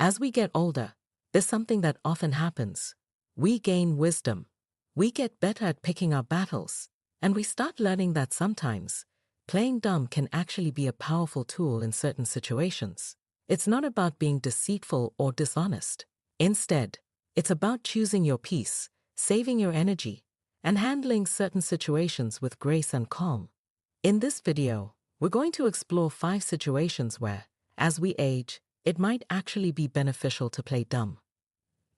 As we get older, there's something that often happens. We gain wisdom. We get better at picking our battles. And we start learning that sometimes playing dumb can actually be a powerful tool in certain situations. It's not about being deceitful or dishonest. Instead, it's about choosing your peace, saving your energy, and handling certain situations with grace and calm. In this video, we're going to explore 5 situations where, as we age, it might actually be beneficial to play dumb.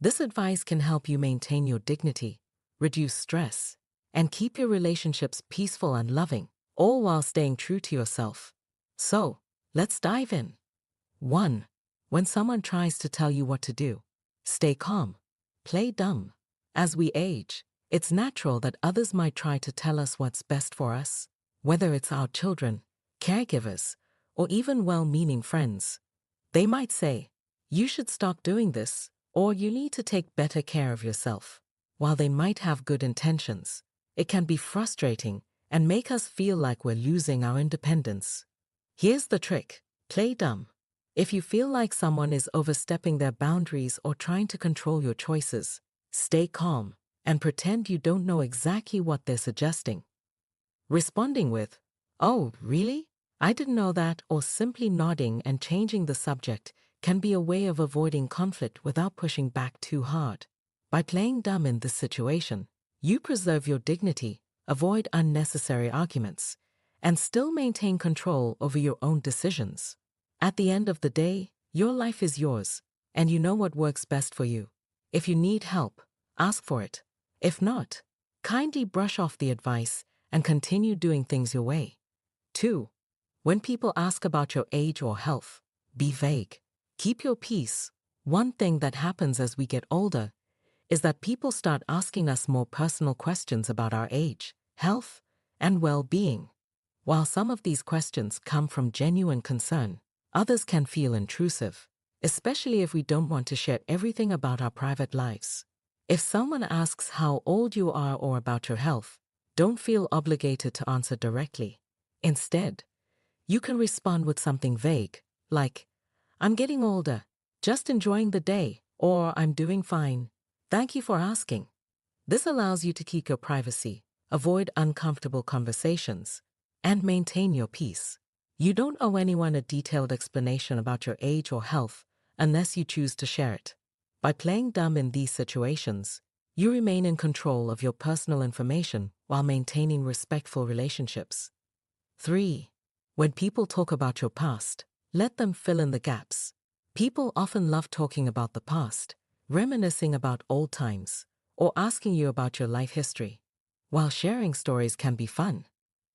This advice can help you maintain your dignity, reduce stress, and keep your relationships peaceful and loving, all while staying true to yourself. So, let's dive in. 1. When someone tries to tell you what to do, stay calm. Play dumb. As we age, it's natural that others might try to tell us what's best for us, whether it's our children, caregivers, or even well-meaning friends. They might say, "You should stop doing this," or "You need to take better care of yourself." While they might have good intentions, it can be frustrating and make us feel like we're losing our independence. Here's the trick: play dumb. If you feel like someone is overstepping their boundaries or trying to control your choices, stay calm and pretend you don't know exactly what they're suggesting. Responding with, "Oh, really? I didn't know that," or simply nodding and changing the subject can be a way of avoiding conflict without pushing back too hard. By playing dumb in this situation, you preserve your dignity, avoid unnecessary arguments, and still maintain control over your own decisions. At the end of the day, your life is yours, and you know what works best for you. If you need help, ask for it. If not, kindly brush off the advice and continue doing things your way. 2. When people ask about your age or health, be vague. Keep your peace. One thing that happens as we get older is that people start asking us more personal questions about our age, health, and well-being. While some of these questions come from genuine concern, others can feel intrusive, especially if we don't want to share everything about our private lives. If someone asks how old you are or about your health, don't feel obligated to answer directly. Instead, you can respond with something vague, like, "I'm getting older, just enjoying the day," or "I'm doing fine. Thank you for asking." This allows you to keep your privacy, avoid uncomfortable conversations, and maintain your peace. You don't owe anyone a detailed explanation about your age or health unless you choose to share it. By playing dumb in these situations, you remain in control of your personal information while maintaining respectful relationships. 3. When people talk about your past, let them fill in the gaps. People often love talking about the past, reminiscing about old times, or asking you about your life history. While sharing stories can be fun,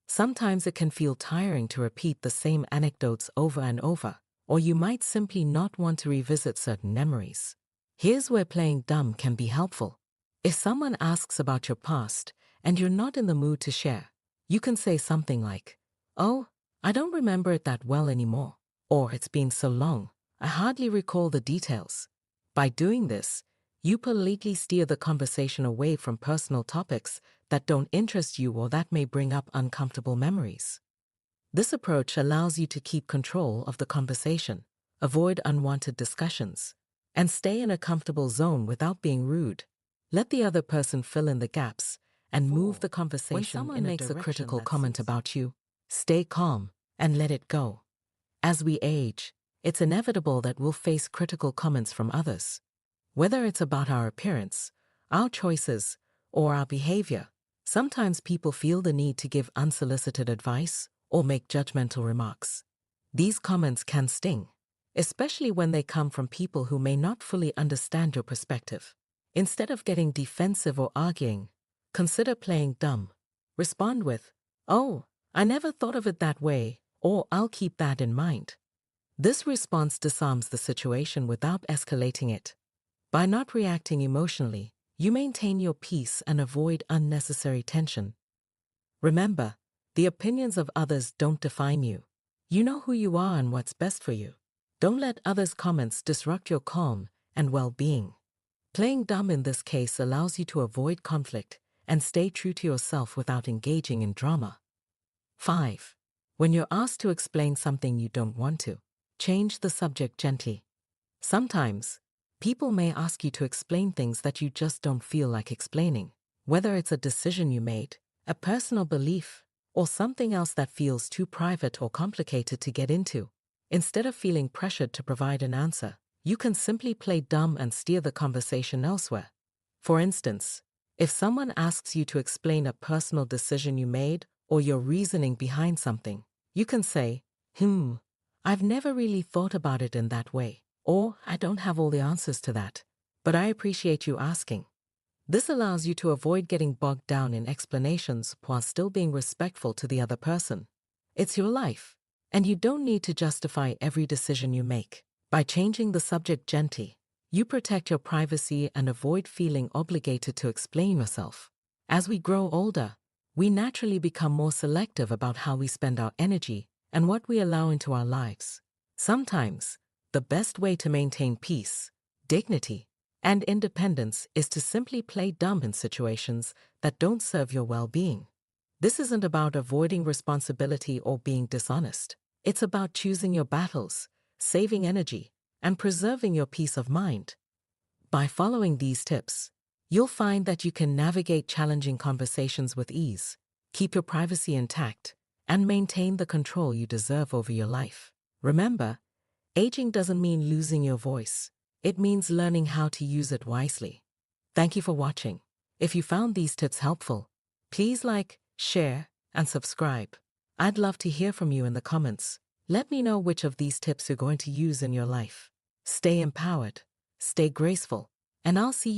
sometimes it can feel tiring to repeat the same anecdotes over and over, or you might simply not want to revisit certain memories. Here's where playing dumb can be helpful. If someone asks about your past and you're not in the mood to share, you can say something like, "Oh, I don't remember it that well anymore," or "It's been so long, I hardly recall the details." By doing this, you politely steer the conversation away from personal topics that don't interest you or that may bring up uncomfortable memories. This approach allows you to keep control of the conversation, avoid unwanted discussions, and stay in a comfortable zone without being rude. Let the other person fill in the gaps and move the conversation in a direction. When someone makes a critical comment about you, stay calm and let it go. As we age, it's inevitable that we'll face critical comments from others. Whether it's about our appearance, our choices, or our behavior, sometimes people feel the need to give unsolicited advice or make judgmental remarks. These comments can sting, especially when they come from people who may not fully understand your perspective. Instead of getting defensive or arguing, consider playing dumb. Respond with, "Oh, I never thought of it that way," or "I'll keep that in mind." This response disarms the situation without escalating it. By not reacting emotionally, you maintain your peace and avoid unnecessary tension. Remember, the opinions of others don't define you. You know who you are and what's best for you. Don't let others' comments disrupt your calm and well-being. Playing dumb in this case allows you to avoid conflict and stay true to yourself without engaging in drama. 5. When you're asked to explain something you don't want to, change the subject gently. Sometimes, people may ask you to explain things that you just don't feel like explaining, whether it's a decision you made, a personal belief, or something else that feels too private or complicated to get into. Instead of feeling pressured to provide an answer, you can simply play dumb and steer the conversation elsewhere. For instance, if someone asks you to explain a personal decision you made or your reasoning behind something, you can say, I've never really thought about it in that way, or I don't have all the answers to that, but I appreciate you asking. This allows you to avoid getting bogged down in explanations while still being respectful to the other person. It's your life, and you don't need to justify every decision you make. By changing the subject gently, you protect your privacy and avoid feeling obligated to explain yourself. As we grow older, we naturally become more selective about how we spend our energy and what we allow into our lives. Sometimes, the best way to maintain peace, dignity, and independence is to simply play dumb in situations that don't serve your well-being. This isn't about avoiding responsibility or being dishonest. It's about choosing your battles, saving energy, and preserving your peace of mind. By following these tips, you'll find that you can navigate challenging conversations with ease, keep your privacy intact, and maintain the control you deserve over your life. Remember, aging doesn't mean losing your voice. It means learning how to use it wisely. Thank you for watching. If you found these tips helpful, please like, share, and subscribe. I'd love to hear from you in the comments. Let me know which of these tips you're going to use in your life. Stay empowered, stay graceful, and I'll see you